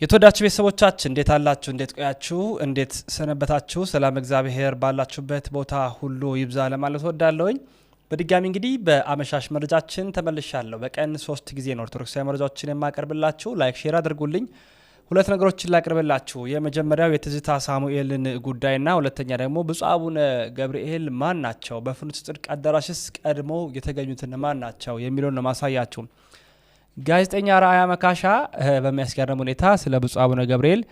የተወዳችሁ ቤተሰቦቻችን እንዴት አላችሁ? እንዴት ቆያችሁ? እንዴት ሰነበታችሁ? ሰላም እግዚአብሔር ባላችሁበት ቦታ ሁሉ ይብዛ ለማለት ወዳለሁኝ። በድጋሚ እንግዲህ በአመሻሽ መረጃችን ተመልሻለሁ። በቀን 3 ጊዜ ነው ኦርቶዶክሳዊ መረጃዎችን የማቀርብላችሁ። ላይክ ሼር አድርጉልኝ። ሁለት ነገሮችን ላቀርብላችሁ። የመጀመሪያው የትዝታ ሳሙኤልን ጉዳይና ሁለተኛ ደግሞ ብፁዕ አቡነ ገብርኤል ማን ናቸው፣ በፍኖተ ጽድቅ አዳራሽስ ቀድሞ የተገኙትን ማን ናቸው የሚለውን ነው ማሳያችሁ። ጋዜጠኛ ራእያ መካሻ በሚያስገርም ሁኔታ ስለ ብፁዕ አቡነ ገብርኤል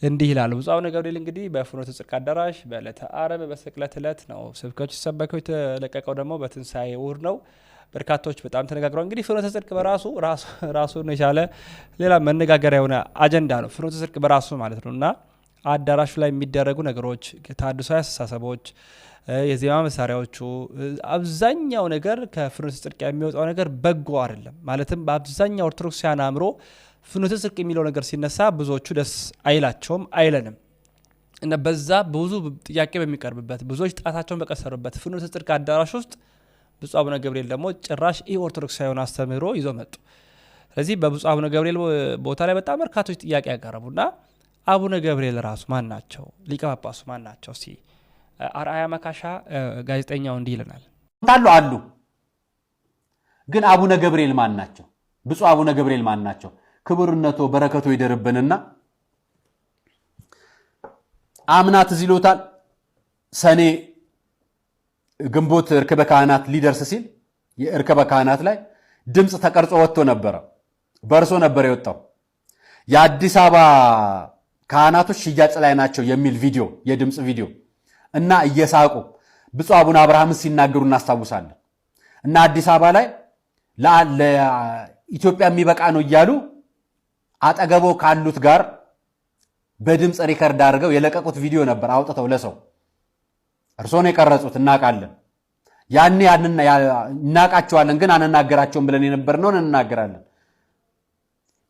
እንዲህ ይላሉ። ብፁዕ አቡነ ገብርኤል እንግዲህ በፍኖተ ጽድቅ አዳራሽ በዕለተ ዓርብ በስቅለት ዕለት ነው ስብከቱ ሲሰበከው፣ የተለቀቀው ደግሞ በትንሣኤ እሁድ ነው። በርካቶች በጣም ተነጋግረዋል። እንግዲህ ፍኖተ ጽድቅ በራሱ ራሱን የቻለ ሌላ መነጋገሪያ የሆነ አጀንዳ ነው። ፍኖተ ጽድቅ በራሱ ማለት ነው እና አዳራሹ ላይ የሚደረጉ ነገሮች፣ ተሐድሶአዊ አስተሳሰቦች፣ የዜማ መሳሪያዎቹ፣ አብዛኛው ነገር ከፍኖተ ጽድቅ የሚወጣው ነገር በጎ አይደለም። ማለትም በአብዛኛው ኦርቶዶክሳውያን አእምሮ ፍኖተ ጽድቅ የሚለው ነገር ሲነሳ ብዙዎቹ ደስ አይላቸውም አይለንም እና በዛ ብዙ ጥያቄ በሚቀርብበት ብዙዎች ጣታቸውን በቀሰሩበት ፍኖተ ጽድቅ አዳራሽ ውስጥ ብፁዕ አቡነ ገብርኤል ደግሞ ጭራሽ ኦርቶዶክሳዊውን አስተምህሮ ይዞ መጡ። ስለዚህ በብፁዕ አቡነ ገብርኤል ቦታ ላይ በጣም በርካቶች ጥያቄ ያቀረቡና አቡነ ገብርኤል ራሱ ማን ናቸው? ሊቀ ጳጳሱ ማን ናቸው? እስቲ አርአያ መካሻ ጋዜጠኛው እንዲህ ይለናል። አሉ ግን አቡነ ገብርኤል ማን ናቸው? ብፁዕ አቡነ ገብርኤል ማን ናቸው? ክቡርነቶ በረከቶ ይደርብንና አምናት ዝሎታል ሰኔ ግንቦት እርክበ ካህናት ሊደርስ ሲል የእርክበ ካህናት ላይ ድምፅ ተቀርጾ ወጥቶ ነበረ። በርሶ ነበር የወጣው የአዲስ አበባ ካህናቶች ሽያጭ ላይ ናቸው የሚል ቪዲዮ፣ የድምፅ ቪዲዮ እና እየሳቁ ብፁዕ አቡነ አብርሃምን ሲናገሩ እናስታውሳለን። እና አዲስ አበባ ላይ ለኢትዮጵያ የሚበቃ ነው እያሉ አጠገቦ ካሉት ጋር በድምፅ ሪከርድ አድርገው የለቀቁት ቪዲዮ ነበር አውጥተው ለሰው። እርሶን የቀረጹት እናውቃለን። ያኔ እናውቃቸዋለን ግን አንናገራቸውም ብለን የነበርነውን እንናገራለን።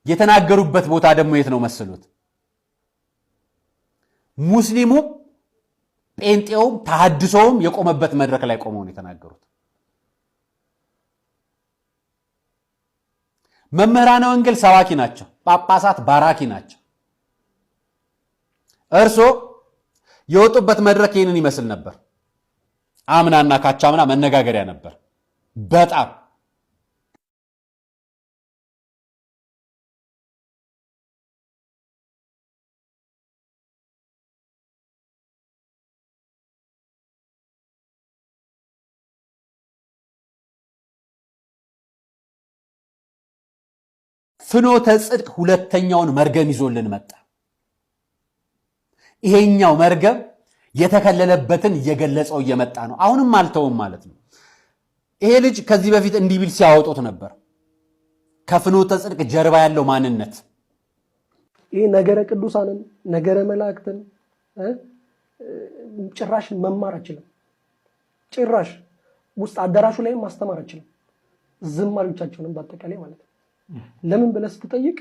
የተናገሩበት ቦታ ደግሞ የት ነው መስሉት? ሙስሊሙም ጴንጤውም ተሐድሶውም የቆመበት መድረክ ላይ ቆመው ነው የተናገሩት። መምህራነ ወንጌል ሰባኪ ናቸው፣ ጳጳሳት ባራኪ ናቸው። እርሶ የወጡበት መድረክ ይህንን ይመስል ነበር። አምናና ካቻምና መነጋገሪያ ነበር በጣም ፍኖተ ጽድቅ ሁለተኛውን መርገም ይዞልን መጣ። ይሄኛው መርገም የተከለለበትን እየገለጸው እየመጣ ነው። አሁንም አልተውም ማለት ነው። ይሄ ልጅ ከዚህ በፊት እንዲህ ቢል ሲያወጡት ነበር። ከፍኖተ ጽድቅ ጀርባ ያለው ማንነት ይሄ ነገረ ቅዱሳንን ነገረ መላእክትን ጭራሽ መማር አይችልም። ጭራሽ ውስጥ አዳራሹ ላይ ማስተማር አይችልም። ዝማሪዎቻቸውንም በአጠቃላይ ማለት ነው። ለምን ብለህ ስትጠይቅ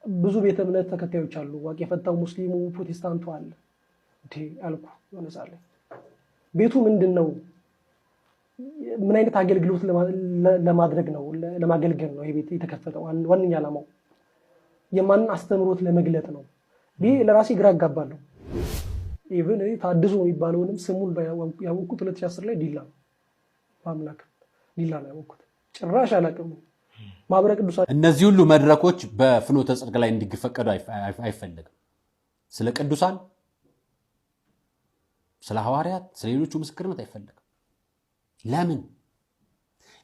ብዙ ቤተ እምነት ተከታዮች አሉ። ዋቂ የፈታው ሙስሊሙ ፕሮቴስታንቱ አለ እንዴ አልኩ። ወነሳለ ቤቱ ምንድነው? ምን አይነት አገልግሎት ለማድረግ ነው? ለማገልገል ነው ይሄ ቤት የተከፈተው። ዋንኛ ዓላማው የማን አስተምሮት ለመግለጥ ነው። ይሄ ለራሴ ግራ አጋባለሁ። ኢቭን ታድሶ የሚባለውንም ስሙን ያወቅኩት 2010 ላይ ዲላ ማምላክ ዲላ ነው ያወቅኩት። ጭራሽ አላውቅም። ማህበረ ቅዱሳን እነዚህ ሁሉ መድረኮች በፍኖተ ጽድቅ ላይ እንዲፈቀዱ አይፈልግም። ስለ ቅዱሳን፣ ስለ ሐዋርያት፣ ስለ ሌሎቹ ምስክርነት አይፈልግም።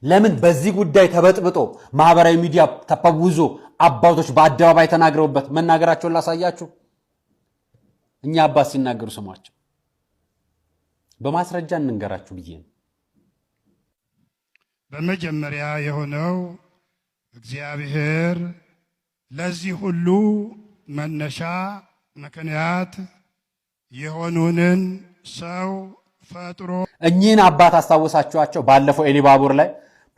ለምን በዚህ ጉዳይ ተበጥብጦ ማህበራዊ ሚዲያ ተፈውዞ አባቶች በአደባባይ ተናግረውበት መናገራቸውን ላሳያችሁ። እኛ አባት ሲናገሩ ስሟቸው በማስረጃ እንንገራችሁ ብዬ ነው። በመጀመሪያ የሆነው እግዚአብሔር ለዚህ ሁሉ መነሻ ምክንያት የሆኑንን ሰው ፈጥሮ እኚህን አባት አስታወሳችኋቸው? ባለፈው ኤሊባቡር ላይ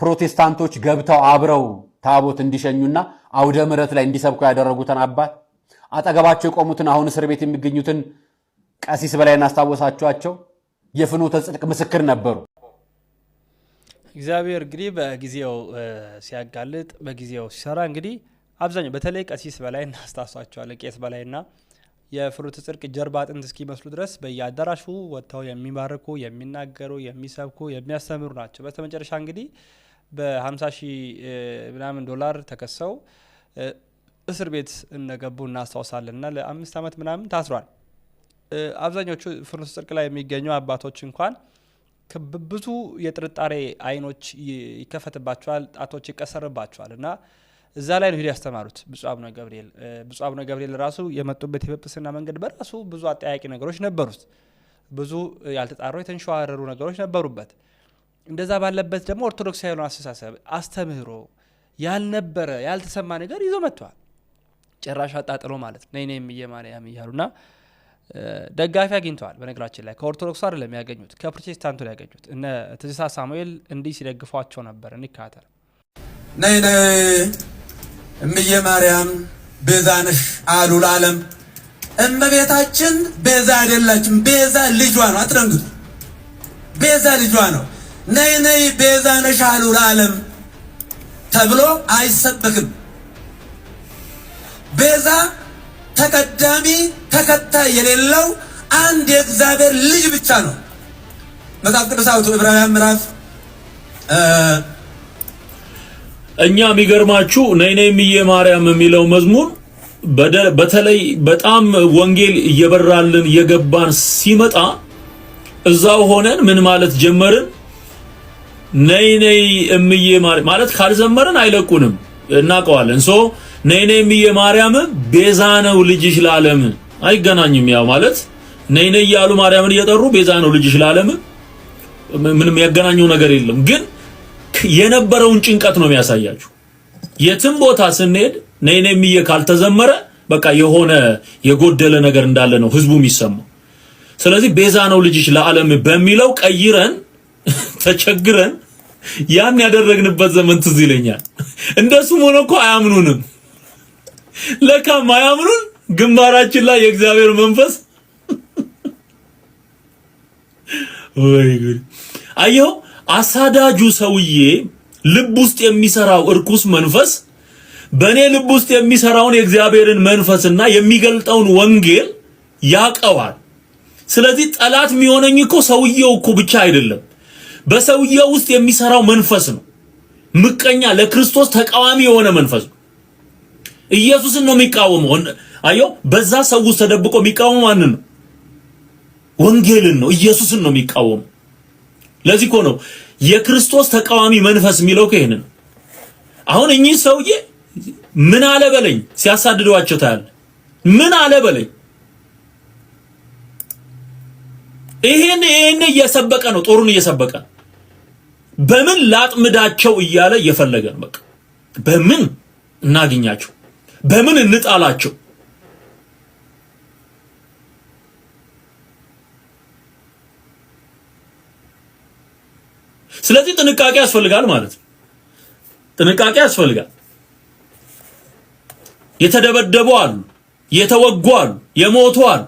ፕሮቴስታንቶች ገብተው አብረው ታቦት እንዲሸኙና አውደ ምሕረት ላይ እንዲሰብኩ ያደረጉትን አባት አጠገባቸው የቆሙትን አሁን እስር ቤት የሚገኙትን ቀሲስ በላይን አስታወሳችኋቸው? የፍኖተ ጽድቅ ምስክር ነበሩ። እግዚአብሔር እንግዲህ በጊዜው ሲያጋልጥ በጊዜው ሲሰራ እንግዲህ አብዛኛው በተለይ ቀሲስ በላይ እናስታውሳቸዋለን። ቄስ በላይና የፍኖተ ጽድቅ ጀርባ አጥንት እስኪመስሉ ድረስ በየአዳራሹ ወጥተው የሚባርኩ፣ የሚናገሩ፣ የሚሰብኩ፣ የሚያስተምሩ ናቸው። በስተመጨረሻ እንግዲህ በ50 ሺህ ምናምን ዶላር ተከሰው እስር ቤት እንደገቡ እናስታውሳለንና ለ5 ዓመት ምናምን ታስሯል። አብዛኞቹ ፍኖተ ጽድቅ ላይ የሚገኙ አባቶች እንኳን ብዙ የጥርጣሬ አይኖች ይከፈትባቸዋል፣ ጣቶች ይቀሰርባቸዋል እና እዛ ላይ ነው ሄዶ ያስተማሩት ብፁዕ አቡነ ገብርኤል ራሱ የመጡበት የጵጵስና መንገድ በራሱ ብዙ አጠያቂ ነገሮች ነበሩት። ብዙ ያልተጣሩ የተንሸዋረሩ ነገሮች ነበሩበት። እንደዛ ባለበት ደግሞ ኦርቶዶክሳዊ ያለውን አስተሳሰብ አስተምህሮ ያልነበረ ያልተሰማ ነገር ይዞ መጥቷል። ጭራሽ አጣጥሎ ማለት ነው ነይ እምዬ ማርያም እያሉና ደጋፊ አግኝተዋል። በነገራችን ላይ ከኦርቶዶክሱ አይደለም ያገኙት፣ ከፕሮቴስታንቱ ላይ ያገኙት። እነ ትዝታ ሳሙኤል እንዲህ ሲደግፏቸው ነበር። እንካተል ነይ እምዬ ማርያም ቤዛ ነሽ አሉ ለዓለም። እመቤታችን ቤዛ አይደላችም፣ ቤዛ ልጇ ነው። አትደንግጡ፣ ቤዛ ልጇ ነው። ነይ ቤዛ ነሽ አሉ ለዓለም ተብሎ አይሰበክም። ቤዛ ተቀዳሚ ተከታይ የሌለው አንድ የእግዚአብሔር ልጅ ብቻ ነው። መጽሐፍ ቅዱሳዊቱ ዕብራውያን ምዕራፍ እኛ የሚገርማችሁ ነይ እምዬ ማርያም የሚለው መዝሙር በተለይ በጣም ወንጌል እየበራልን እየገባን ሲመጣ እዛው ሆነን ምን ማለት ጀመርን? ነይ እምዬ ማርያም ማለት ካልዘመርን አይለቁንም፣ እናውቀዋለን። ነይ እምዬ ማርያም ቤዛ ነው ልጅሽ ለዓለም አይገናኝም። ያው ማለት ነይ እያሉ ማርያምን እየጠሩ ቤዛ ነው ልጅሽ ለዓለም ምንም ያገናኘው ነገር የለም። ግን የነበረውን ጭንቀት ነው የሚያሳያችሁ። የትም ቦታ ስንሄድ ነይ እምዬ ካልተዘመረ በቃ የሆነ የጎደለ ነገር እንዳለ ነው ህዝቡ የሚሰማው። ስለዚህ ቤዛ ነው ልጅሽ ለዓለም በሚለው ቀይረን ተቸግረን ያን ያደረግንበት ዘመን ትዝ ይለኛል። እንደሱም ሆኖ እኮ አያምኑንም። ለካ ማያምኑን ግንባራችን ላይ የእግዚአብሔር መንፈስ ወይ ጉድ! አየው አሳዳጁ ሰውዬ ልብ ውስጥ የሚሰራው እርኩስ መንፈስ በኔ ልብ ውስጥ የሚሰራውን የእግዚአብሔርን መንፈስና የሚገልጠውን ወንጌል ያቀዋል። ስለዚህ ጠላት የሚሆነኝ እኮ ሰውየው እኮ ብቻ አይደለም፣ በሰውየው ውስጥ የሚሰራው መንፈስ ነው። ምቀኛ ለክርስቶስ ተቃዋሚ የሆነ መንፈስ ነው። ኢየሱስን ነው የሚቃወመው። አየው በዛ ሰው ውስጥ ተደብቆ የሚቃወመው ማንን ነው? ወንጌልን ነው፣ ኢየሱስን ነው የሚቃወመው። ለዚህ እኮ ነው የክርስቶስ ተቃዋሚ መንፈስ የሚለው ከይሄን ነው። አሁን እኚህ ሰውዬ ምን አለ በለኝ ሲያሳድዷቸው ታያለ። ምን አለ በለኝ ይሄን እየሰበቀ ነው፣ ጦሩን እየሰበቀ በምን ላጥምዳቸው እያለ እየፈለገ ነው። በቃ በምን እናገኛቸው፣ በምን እንጣላቸው። ስለዚህ ጥንቃቄ ያስፈልጋል ማለት ነው። ጥንቃቄ ያስፈልጋል። የተደበደቡ አሉ፣ የተወጉ አሉ፣ የሞቱ አሉ።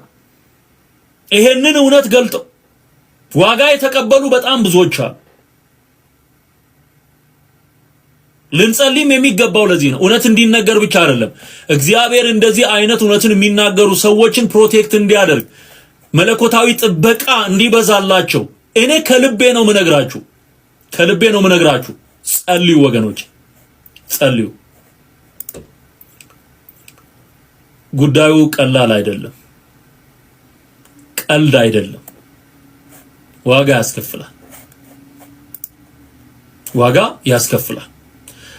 ይሄንን እውነት ገልጠው ዋጋ የተቀበሉ በጣም ብዙዎች አሉ። ልንጸልይም የሚገባው ለዚህ ነው። እውነት እንዲነገር ብቻ አይደለም። እግዚአብሔር እንደዚህ አይነት እውነትን የሚናገሩ ሰዎችን ፕሮቴክት እንዲያደርግ መለኮታዊ ጥበቃ እንዲበዛላቸው እኔ ከልቤ ነው ምነግራችሁ፣ ከልቤ ነው ምነግራችሁ። ጸልዩ ወገኖች፣ ጸልዩ። ጉዳዩ ቀላል አይደለም፣ ቀልድ አይደለም። ዋጋ ያስከፍላል፣ ዋጋ ያስከፍላል።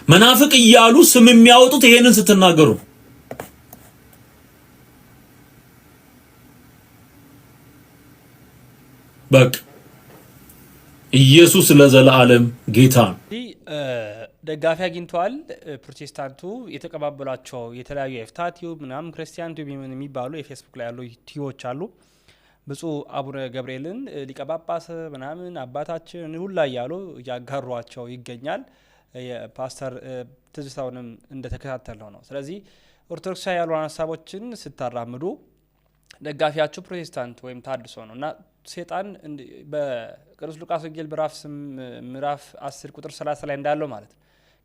መናፍቅ እያሉ ስም የሚያወጡት ይሄንን ስትናገሩ በቃ ኢየሱስ ለዘላለም ጌታ ነው። ደጋፊ አግኝተዋል። ፕሮቴስታንቱ የተቀባበሏቸው የተለያዩ የፍታ ቲዩብ ምናምን ክርስቲያን ቲዩብ የሚባሉ የፌስቡክ ላይ ያሉ ቲዩቦች አሉ። ብፁዕ አቡነ ገብርኤልን ሊቀ ጳጳስ ምናምን አባታችን ሁላ እያሉ እያጋሯቸው ይገኛል። የፓስተር ትዝታውንም እንደተከታተለው ነው። ስለዚህ ኦርቶዶክሳዊ ያሉ ሀሳቦችን ስታራምዱ ደጋፊያችሁ ፕሮቴስታንት ወይም ታድሶ ነው እና ሴጣን በቅዱስ ሉቃስ ወንጌል ምዕራፍ 10 ቁጥር 30 ላይ እንዳለው ማለት ነው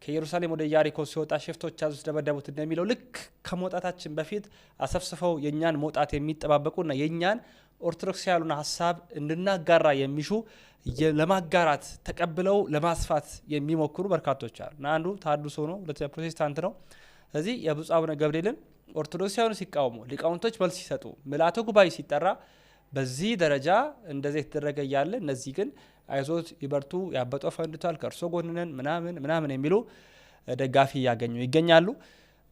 ከኢየሩሳሌም ወደ ኢያሪኮ ሲወጣ ሽፍቶች ያዙት ደበደቡት እንደሚለው ልክ ከመውጣታችን በፊት አሰፍስፈው የኛን መውጣት የሚጠባበቁና የኛን ኦርቶዶክሳዊውን ሐሳብ እንድናጋራ የሚሹ ለማጋራት ተቀብለው ለማስፋት የሚሞክሩ በርካቶች አሉ። እና አንዱ ታድሶ ነው፣ ሁለተኛ ፕሮቴስታንት ነው። ስለዚህ የብፁዕ አቡነ ገብርኤልን ኦርቶዶክሳዊውን ሲቃወሙ ሊቃውንቶች መልስ ሲሰጡ ምልዓተ ጉባኤ ሲጠራ በዚህ ደረጃ እንደዚህ የተደረገ እያለ እነዚህ ግን አይዞት ይበርቱ ያበጠው ፈንድቷል ከእርሶ ጎንነን ምናምን የሚሉ ደጋፊ ያገኙ ይገኛሉ።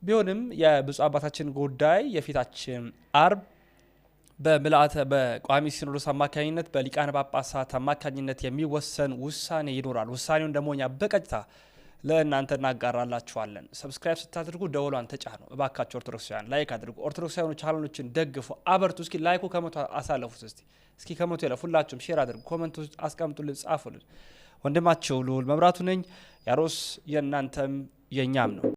ቢሆንም የብፁዕ አባታችን ጉዳይ የፊታችን አርብ በቋሚ ሲኖዶስ አማካኝነት በሊቃነ ጳጳሳት አማካኝነት የሚወሰን ውሳኔ ይኖራል። ውሳኔውን ደግሞ እኛ በቀጥታ ለእናንተ እናጋራላችኋለን። ሰብስክራይብ ስታደርጉ ደወሏን ተጫኑ። እባካችሁ ኦርቶዶክሳውያን ላይክ አድርጉ። ኦርቶዶክሳውያን ቻናሎችን ደግፉ፣ አበርቱ። እስኪ ላይኩ ከመቶ አሳለፉት። እስኪ ከመቶ ይለፍ። ሁላችሁም ሼር አድርጉ፣ ኮሜንት ውስጥ አስቀምጡልን፣ ጻፉልን። ወንድማችሁ ልዑል መብራቱ ነኝ። ያሮስ የእናንተም የኛም ነው።